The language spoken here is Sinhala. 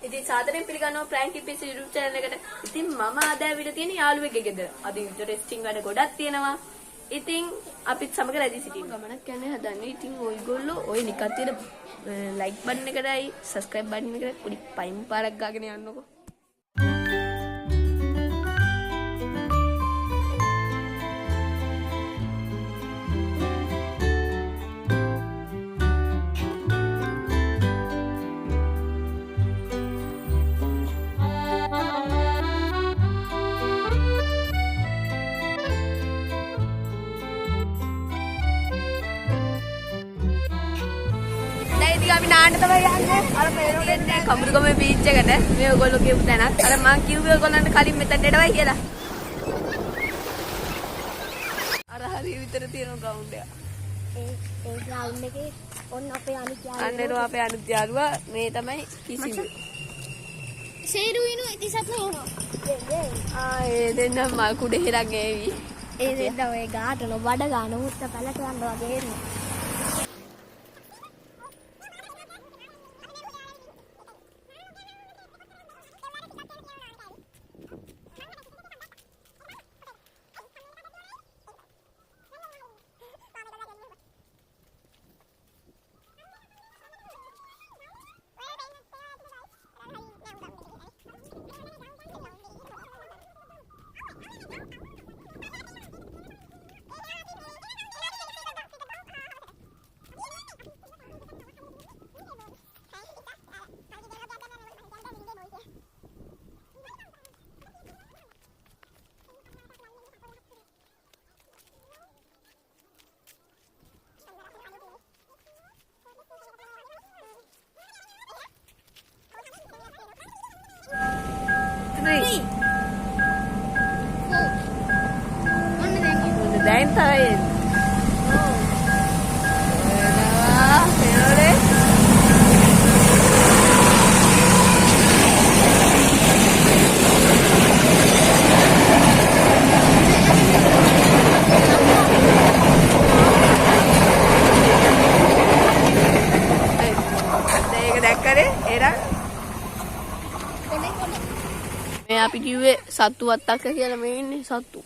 ඉතින් සාදරයෙන් පිළිගන්නවා ප්‍රෑන්ක් ඉපිස් YouTube channel එකට. ඉතින් මම අද ඇවිල්ලා තියෙන යාළුවෙක්ගේ ගෙදර. අද ඉන්ටරෙස්ටිං වැඩ ගොඩක් තියෙනවා. ඉතින් අපිත් සමග රැඳී සිටින්න ගමනක් යන්නේ හදන්නේ. ඉතින් ඔයගොල්ලෝ ඔය නිකන් තියෙන ලයික් බටන් එකටයි සබ්ස්ක්‍රයිබ් බටන් එකට පොඩි පයින් පාරක් ගාගෙන යන්නකෝ. අපි නාන්න තමයි යන්නේ. අර පේරෝඩේ කමුරුගම බීච් එකට. මේ ඔයගොල්ලෝ කියපු තැනක්. අර මං කිව්වේ ඔයගොල්ලන්ට කලින් මෙතනට එනවා කියලා. අර හරිය විතර තියෙන ග්‍රවුන්ඩ් එක. ඒ ග්‍රවුන්ඩ් එකේ ඔන්න අපේ අනිත් යාළුවා. අන්නේරෝ අපේ අනිත් යාළුවා මේ තමයි කිසිදු. සේරුවිනු ඉතිසත් නෝ. ඒ දෙන්නම මල් කුඩේ හිරන් ඒවි. ඒ දෙන්න ඔය ගාටන බඩ ගන්න උත්ත පැලට යන්න වගේ එන්නේ. දැන් තමයි මේ අපි කිව්වේ සත්තු වත්තක්ක කියලා මේ ඉන්නේ සත්තු.